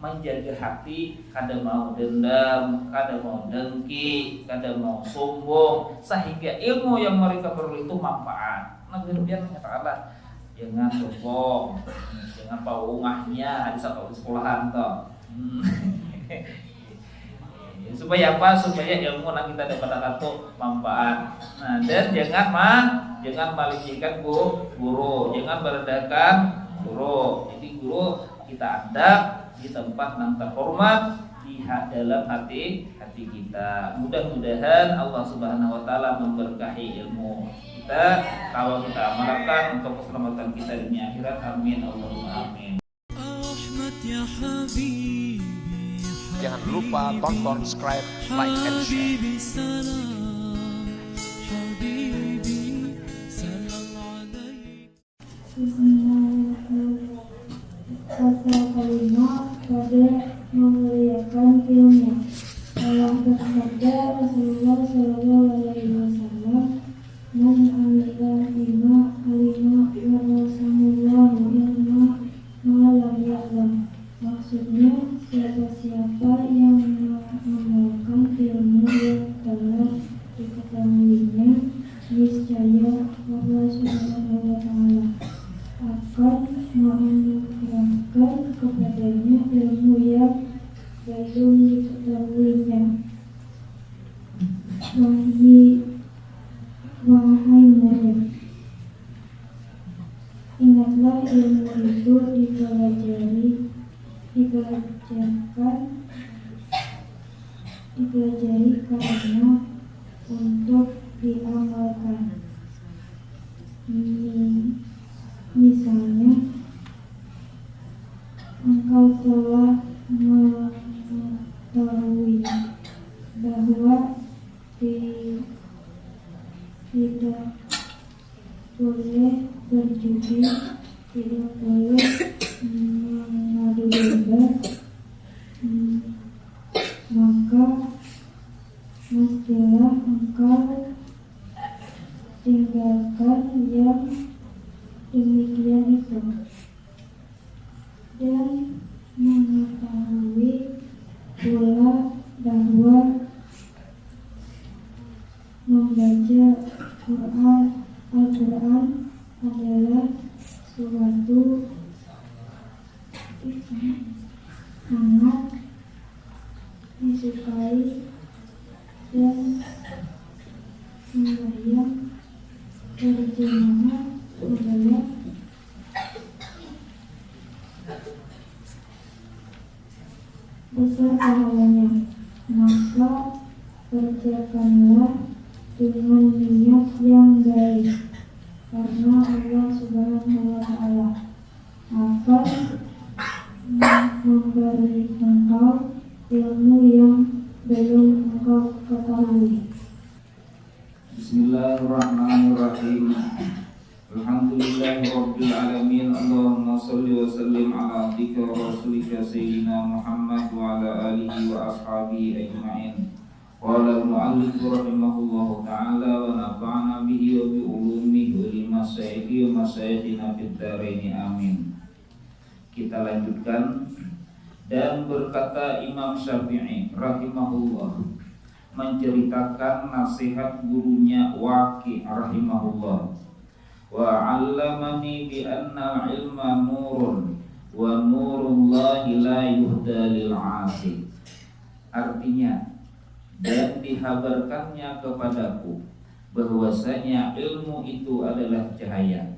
menjaga hati, kada mau dendam, kada mau dengki, kada mau sombong, sehingga ilmu yang mereka perlu itu manfaat. Nah, kemudian ta'ala jangan sombong, jangan paungahnya di sekolahan toh. Supaya apa? Supaya ilmu yang kita dapat itu manfaat. Nah, dan jangan malickan guru, jangan merendahkan guru. Jadi guru kita adab di tempat yang terhormat di dalam hati kita. Mudah-mudahan Allah Subhanahu wa taala memberkahi ilmu kita, kalau kita amalkan untuk keselamatan kita di akhirat. Amin Allahumma amin. Jangan lupa tonton, subscribe, like, and share. Bismillahirrahmanirrahim. Kata kalimat pada memuliakan ilmu. Telah bersabda Rasulullah Shallallahu Alaihi Wasallam, "Man amila bima alima warasamullahu ilma malam ya'lam." Maksudnya, siapa-siapa yang mengamalkan ilmu yang telah diketahuinya, niscaya Allah Subhanahu wa taala akan menganugerahkan kepadanya ilmu yang belum diketahuinya. Wahai murid, ingatlah ilmu itu dipelajari karena untuk diamalkan. Misalnya, engkau telah mengetahui bahwa tidak boleh berjudi, tidak boleh mengadu domba, maka mestilah engkau tinggalkan yang demikian itu, dan mengetahui pula bahwa membaca Al-Quran adalah suatu sangat disukai, dan membayang terjemahan adalah besar pahalanya. Maka kerjakanlah dengan niat yang baik, karena Allah Subhanahu wa taala akan memberi engkau ilmu yang belum engkau ketahui. Bismillahirrahmanirrahim. Alhamdulillahirabbil alamin. Allahumma shalli wa sallim ala abdika wa rasulika sayyidina Muhammad wa ala alihi wa ashabihi ajma'in. Qala al-mu'allif rahimahullahu ta'ala wa nafa'ana bihi wa bi ulumihi wa li masyayikhi wa masyayikhina fid dharain amin. Kita lanjutkan. Dan berkata Imam Syafi'i rahimahullah, menceritakan nasihat gurunya Waqi' rahimahullah, wa 'allamani bi anna ilma nurun wa nurullahi la yuhda lil 'asi. Artinya, dan dihabarkannya kepadaku bahwasanya ilmu itu adalah cahaya,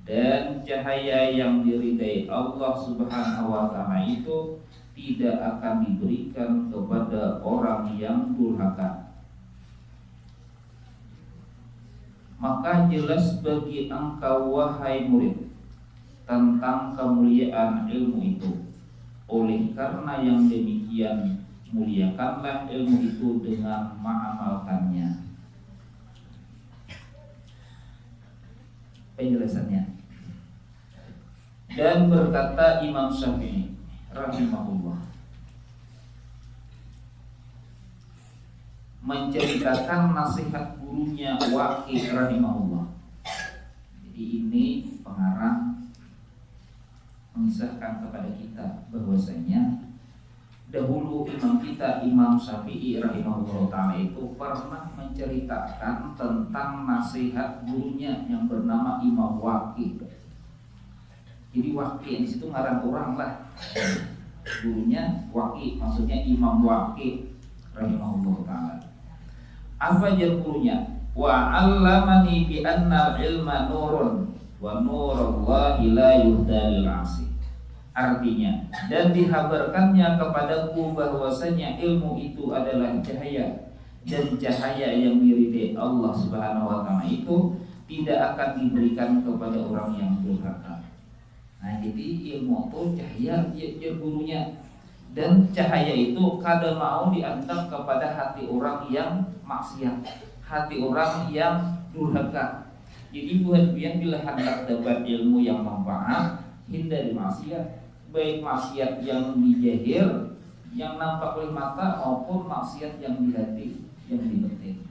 dan cahaya yang diridai Allah Subhanahu wa taala itu tidak akan diberikan kepada orang yang durhaka. Maka jelas bagi engkau wahai murid tentang kemuliaan ilmu itu. Oleh karena yang demikian, muliakanlah ilmu itu dengan mengamalkannya. Penjelasannya. Dan berkata Imam Syafi'i rahimahullah, menceritakan nasihat gurunya Waqi' rahimahullah. Jadi ini pengarang mengisahkan kepada kita bahwasanya Dahulu imam kita Imam Syafi'i rahimahullah ta'ala itu pernah menceritakan tentang nasihat gurunya yang bernama Imam Waqi. Jadi Waqi di situ ngarang orang lah. Gurunya Waqi, maksudnya Imam Waqi rahimahullah ta'ala. Apa ajar gurunya? Wa 'allamani bi anna al-ilma nurun wa nurullahi la yuhda lil 'asi. Artinya, dan dihabarkannya kepadaku bahwasanya ilmu itu adalah cahaya, dan cahaya yang diridai Allah Subhanahu wa taala itu tidak akan diberikan kepada orang yang durhaka. Nah, jadi ilmu itu cahaya ya gurunya, dan cahaya itu kada mau diantar kepada hati orang yang maksiat, hati orang yang durhaka. Jadi buat biar bila hendak dapat ilmu yang manfaat, hindari maksiat. Baik maksiat yang dijahir, yang nampak oleh mata, maupun maksiat yang di hati, yang di batin.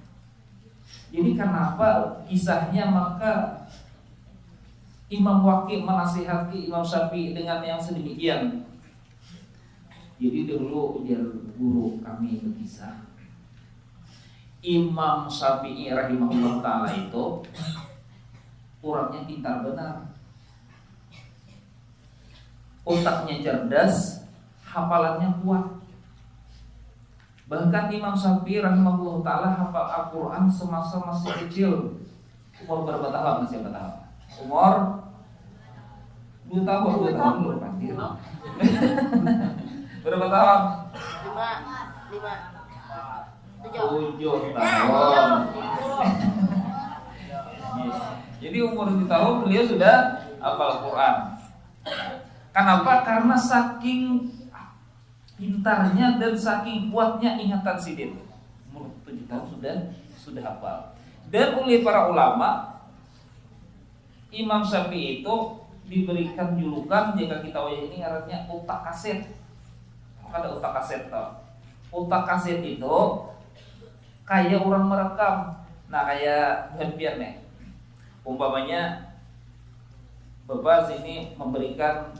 Jadi kenapa kisahnya maka Imam Waqi menasihati Imam Syafi'i dengan yang sedemikian? Jadi dulu biar guru kami berkisah, Imam Syafi'i rahimahullah ta'ala itu orangnya pintar benar, otaknya cerdas, hafalannya kuat. Bahkan Imam Syafi'i rahimahullah ta'ala hafal Al-Quran semasa masih kecil. Umur berapa tahun? Masih berapa tahun? Umur 2 tahun belum pasti. Berapa tahun? 7 tahun. Jadi umur 7 tahun beliau sudah hafal Al-Quran. Kenapa? Karena saking pintarnya dan saking kuatnya ingatan sidin. Umur 7 tahun sudah hafal. Dan oleh para ulama, Imam Syafi'i itu diberikan julukan, jika kita tahu ini artinya otak kaset. Ada otak kaset tau. Otak kaset itu kayak orang merekam. Nah, kayak biar nih. Umpamanya Bapak sini memberikan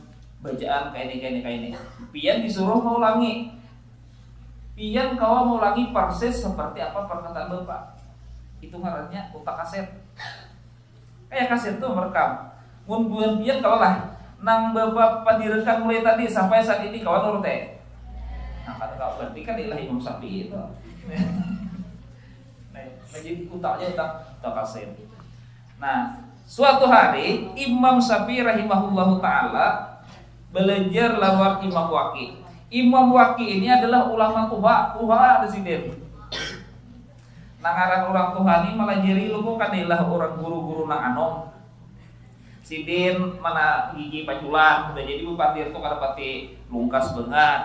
bacaan kayak ini. Pian disuruh mengulangi. Pian kau mengulangi persis seperti apa perkataan Bapak. Itu ngarannya otak kaset. Kayak kaset tuh merekam. Mun buan pian kalau lah nang Bapak direkam mulai tadi sampai saat ini kawan nurut teh. Nah, kata kau berarti kan ilah Imam Syafi'i itu. Nah, jadi otaknya otak kaset. Nah, suatu hari Imam Syafi'i rahimahullahu ta'ala belajar lawan Imam Waqi. Imam Waqi ini adalah ulama tua di sini. Nangaran orang tua ini malah jeri lu kan adalah orang guru-guru nang anom. Sidin mana gigi paculan, udah jadi bupati itu kada pati lungkas banget.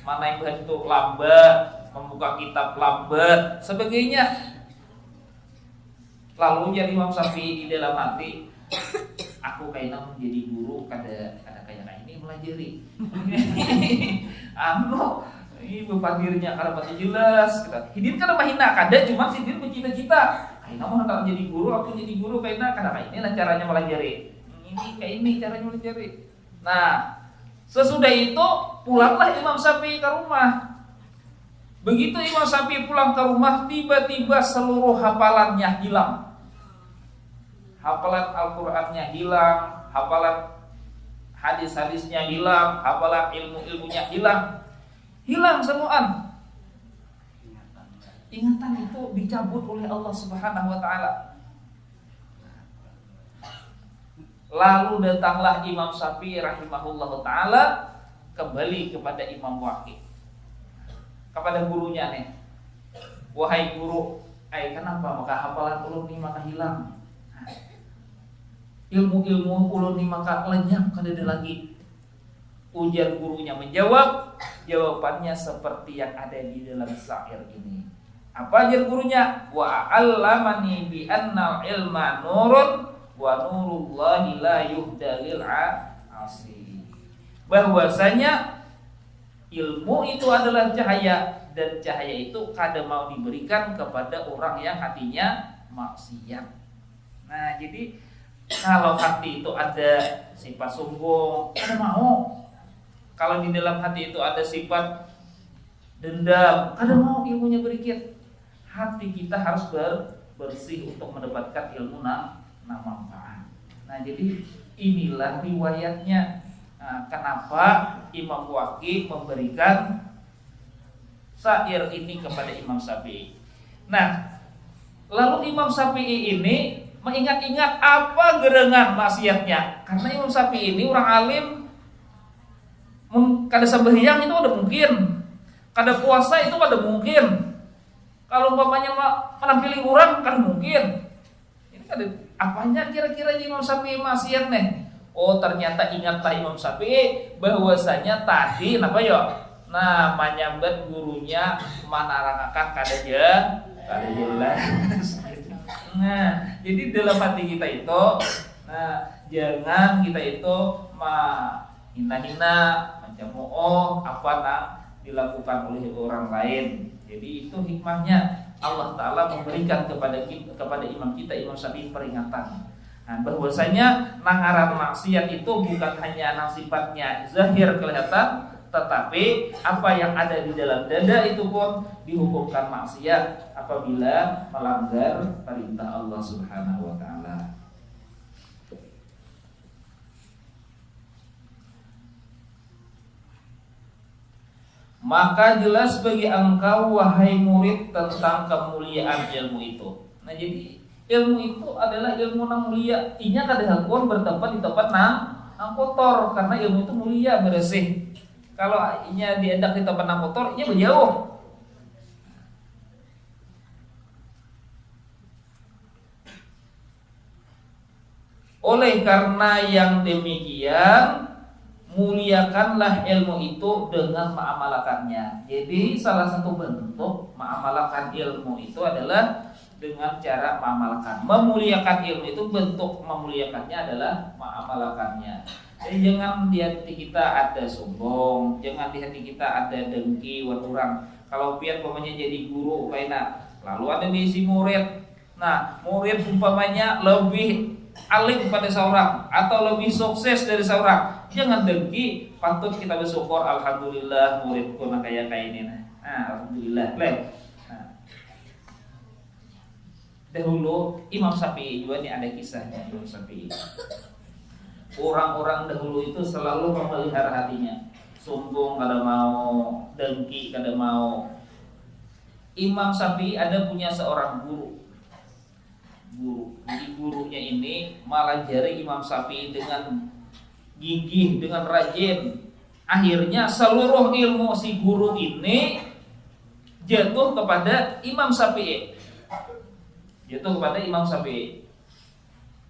Mana yang bentuk lambat, membuka kitab lambat, sebagainya. Lalu jadi Imam Syafi'i di dalam hati, aku kayaknya menjadi guru kada kayak ini melajari. Ini bepadirnya kada pati jelas. Hidin kada mahina kada, cuma sidin bercita-cita. Kayaknya mau hendak jadi guru, aku jadi guru kayaknya kada kayak ini lah caranya melajari. Ini kayak ini caranya melajari. Nah, sesudah itu pulanglah Imam Syafi'i ke rumah. Begitu Imam Syafi'i pulang ke rumah, tiba-tiba seluruh hafalannya hilang. Hafalan Al-Qur'annya hilang, hafalan hadis-hadisnya hilang, hafalan ilmu-ilmunya hilang. Hilang semuaan. Ingatan itu dicabut oleh Allah Subhanahu wa taala. Lalu datanglah Imam Syafi'i rahimahullah ta'ala kembali kepada Imam Waqi, kepada gurunya nih. Wahai guru, kenapa maka hafalan ulun ni maka hilang? Ilmu-ilmu ulun ni maka lenyap kada ada lagi. Ujar gurunya menjawab, jawabannya seperti yang ada di dalam syair ini. Apa ajar gurunya? Wa 'allamani bi anna ilma nurun wa nurullahi la yuhda lil 'asi. Bahwasanya ilmu itu adalah cahaya, dan cahaya itu kada mau diberikan kepada orang yang hatinya maksiat. Nah, jadi kalau hati itu ada sifat sombong, kada mau. Kalau di dalam hati itu ada sifat dendam, kada mau ilmunya berikit. Hati kita harus bersih untuk mendapatkan ilmu na manfaat. Nah, jadi inilah riwayatnya. Nah, kenapa Imam Waqi memberikan syair ini kepada Imam Syafi'i. Nah, lalu Imam Syafi'i ini mengingat-ingat apa gerangan maksiatnya. Karena Imam Syafi'i ini orang alim, kada sembahyang itu ada mungkin, kada puasa itu kada mungkin. Kalau umpamanya menampili orang kada mungkin. Ini kada apanya kira-kira Imam Syafi'i maksiat nih? Oh, ternyata ingatlah Imam Syafi'i bahwasanya tadi apa ya? Nah, menyambat gurunya menerangkan kada jelas. Nah, jadi dalam hati kita itu, nah jangan kita itu hina-hina, mencemooh apa yang dilakukan oleh orang lain. Jadi itu hikmahnya Allah Ta'ala memberikan kepada imam kita, Imam Syafi'i peringatan. Nah, bahwasanya nangaran maksiat itu bukan hanya nang sifatnya zahir kelihatan, tetapi apa yang ada di dalam dada itu pun dihukumkan maksiat apabila melanggar perintah Allah Subhanahu wa taala. Maka jelas bagi engkau wahai murid tentang kemuliaan ilmu itu. Nah, jadi ilmu itu adalah ilmu yang mulia. Inya kadang-kadang bertempat di tempat nang kotor, karena ilmu itu mulia, bersih. Kalau inya diendak di tempat nang kotor, inya berjauh. Oleh karena yang demikian, muliakanlah ilmu itu dengan mengamalkannya. Jadi salah satu bentuk mengamalkan ilmu itu adalah dengan cara mengamalkan. Memuliakan ilmu itu bentuk memuliakannya adalah mengamalkannya. Jadi jangan di hati kita ada sombong, jangan di hati kita ada dengki buat orang. Kalau pian umpamanya jadi guru kayak lalu ada bisi murid. Nah, murid umpamanya lebih alim pada seorang atau lebih sukses dari seorang, jangan dengki, patut kita bersyukur, alhamdulillah muridku nak kayak ini. Nah, alhamdulillah. Nah, dahulu Imam Syafi'i juga nih ada kisahnya. Imam Syafi'i, orang-orang dahulu itu selalu memelihara hatinya, sombong kada mau, dengki kada mau. Imam Syafi'i ada punya seorang guru. Jadi gurunya ini malah jari Imam Syafi'i dengan gigih, dengan rajin. Akhirnya seluruh ilmu si guru ini jatuh kepada Imam Syafi'i.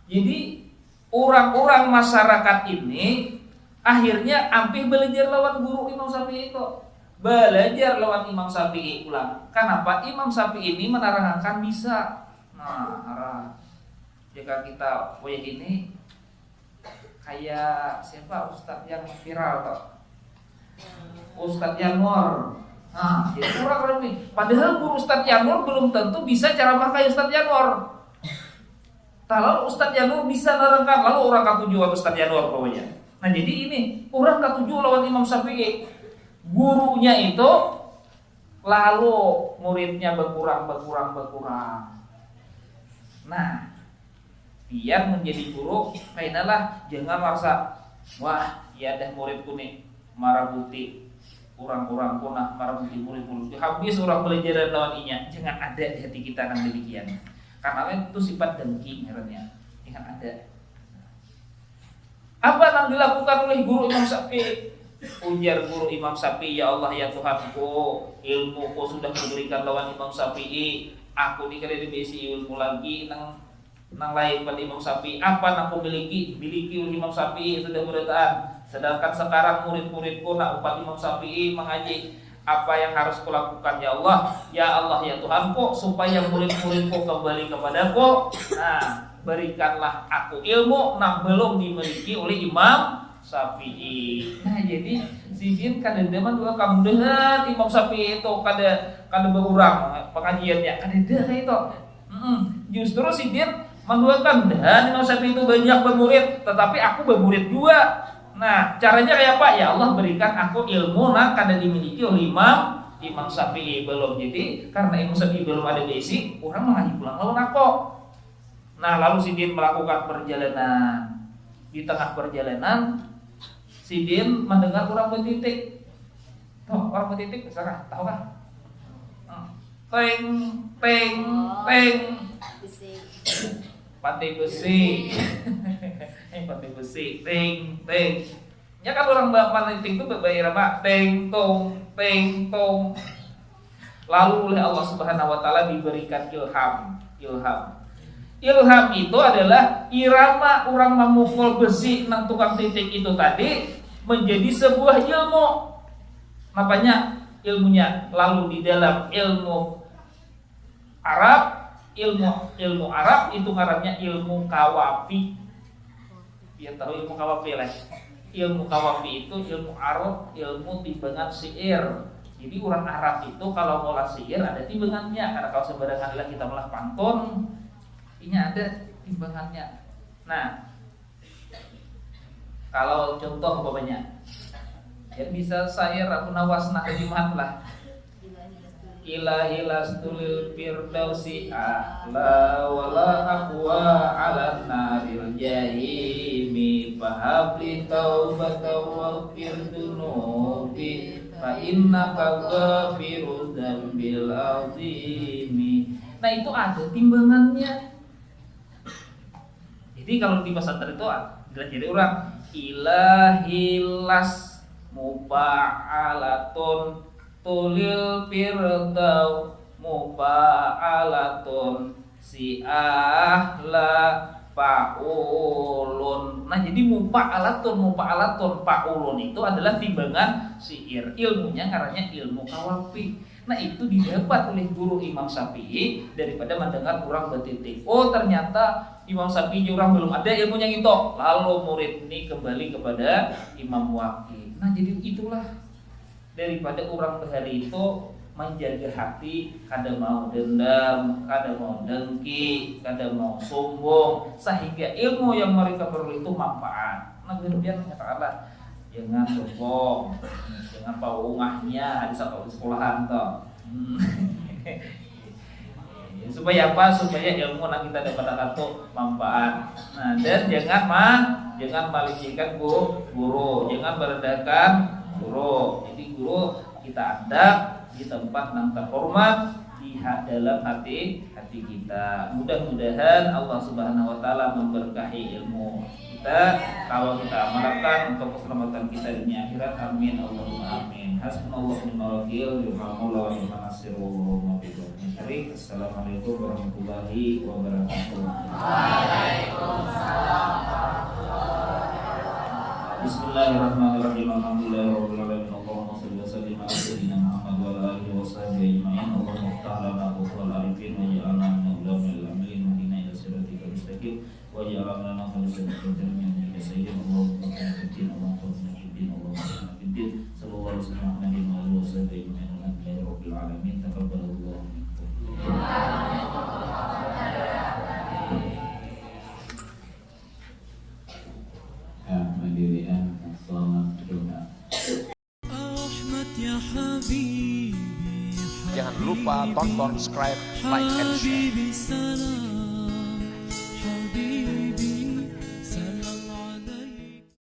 Jadi orang-orang masyarakat ini akhirnya ampih belajar lawan guru Imam Syafi'i itu. Belajar lawan Imam Syafi'i ulang. Kenapa? Imam Syafi'i ini menerangkan bisa. Nah, jika kita ini kayak siapa Ustadz yang viral toh, Ustadz Yanwar. Nah, jadi orang ini, padahal guru Ustadz Yanwar belum tentu bisa cara pakai Ustadz Yanwar. Kalau Ustadz Yanwar bisa nerangkan, lalu orang ketujuh Ustadz Yanwar pokoknya. Nah, jadi ini orang ketujuh lawan Imam Syafi'i. Gurunya itu lalu muridnya berkurang. Nah, biar menjadi guru, kainalah jangan merasa wah, ya dah muridku nih marah bukti orang-orang punah marah bukti murid-murid habis orang belajar lawan inya. Jangan ada di hati kita yang demikian. Karena itu sifat dengki ngarannya. Jangan ada. Apa yang dilakukan oleh guru Imam Syafi'i? Ujar guru Imam Syafi'i, ya Allah ya Tuhanku, ilmuku sudah diberikan lawan Imam Syafi'i. Aku dikira dibisi ilmu lagi nang lain pada Imam Syafi'i. Apa yang aku miliki oleh Imam Syafi'i sudah beritaan. Sedangkan sekarang murid-muridku nak upat Imam Syafi'i mengaji. Apa yang harus kulakukan ya Allah ya Tuhanku, supaya murid-muridku kembali kepadaku. Nah, berikanlah aku ilmu yang belum dimiliki oleh Imam Syafi'i. Nah, jadi sidin kadang-kadang dua kemudahan Imam Syafi'i itu kada berurang pengajiannya kada itu. Justru sidin menduakan dan Imam Syafi'i itu banyak bermurid, tetapi aku bermurid juga. Nah, caranya kayak apa? Ya Allah berikan aku ilmu yang kada dimiliki oleh Imam Imam Syafi'i belum. Jadi karena Imam Syafi'i belum ada basic, orang mengaji pulang lawan aku. Nah, lalu si Din melakukan perjalanan. Di tengah perjalanan, si Din mendengar orang bertitik. Tahu orang bertitik? Misalkan, tahu kan? Teng, teng, teng. Pantai besi. Pantai besi, teng, teng. Ya kan orang pantai itu berbayar apa? Teng, tong, teng, tong. Lalu oleh Allah Subhanahu wa taala diberikan ilham. Ilham itu adalah irama orang memukul besi nang tukang titik itu tadi menjadi sebuah ilmu. Apanya? Ilmunya. Lalu di dalam ilmu Arab, ilmu Arab itu ngarannya ilmu kawafi. Dia tahu ilmu kawafi lah. Ilmu kawafi itu ilmu Arab, ilmu timbangan syair. Jadi orang Arab itu kalau ngolah syair ada timbangannya. Karena kalau sembarangan lah kita malah pantun, ini ada timbangannya. Nah, kalau contoh umpamanya, ya bisa syair Abu Nawas Nahdimat lah. Ilahi lastulil firdausi a'la wala aqwa 'ala naril jahimi fahabli taubatan waghfir dunubi fa innaka ghafirudz dzambil azimi. Nah, itu ada timbangannya. Jadi kalau di pesantren itu jadi orang ilahilas muba'alatun tulil firdau muba'alatun si ahla fa'ulun. Nah, jadi muba'alatun fa'ulun itu adalah timbangan syair. Ilmunya karena ilmu kawafi. Nah, itu didapat oleh guru Imam Syafi'i daripada mendengar orang bertitik. Oh, ternyata Imam Syafi'i orang belum ada ilmunya gitu. Lalu murid ini kembali kepada Imam Waqi. Nah, jadi itulah daripada orang bahari itu menjaga hati, kada mau dendam, kada mau dengki, kada mau sombong, sehingga ilmu yang mereka perlu itu manfaat. Nah, kemudian katakanlah jangan sombong, jangan paungahnya di sekolahan toh. Supaya apa? Supaya ilmu yang kita dapat itu manfaat. Nah, dan jangan malicingkan guru, jangan merendahkan guru. Jadi guru kita adab di tempat yang terhormat di dalam hati kita. Mudah-mudahan Allah Subhanahu wa taala memberkahi ilmu kita. Kalau kita amalkan untuk keselamatan kita dunia akhirat, amin Allahumma amin. Hasbunallahu wa ni'mal wakil, wa ni'mal nasir, wa billahi. Assalamualaikum warahmatullahi wabarakatuh. Bismillahirrahmanirrahim. Alhamdulillahirabbil alamin. Allahumma shalli wa sallim ala sayyidina Muhammad wa ala alihi wa sahbihi ajma'in. Allahumma iftah lana abwaabal arifin wa ja'alna min ulama'il amilin wahdina ila siratikal mustaqim wa ja'alna lana khalisatal jami'in ya sayyidina Allahumma qina Allahumma qina Allahumma qina sallallahu alaihi wa sallam wa alihi wa sahbihi ajma'in. Alhamdulillahirabbil alamin. Taqabbalallahu minkum. Hadirin selamat berdoa. Jangan lupa tonton, subscribe, like, and share.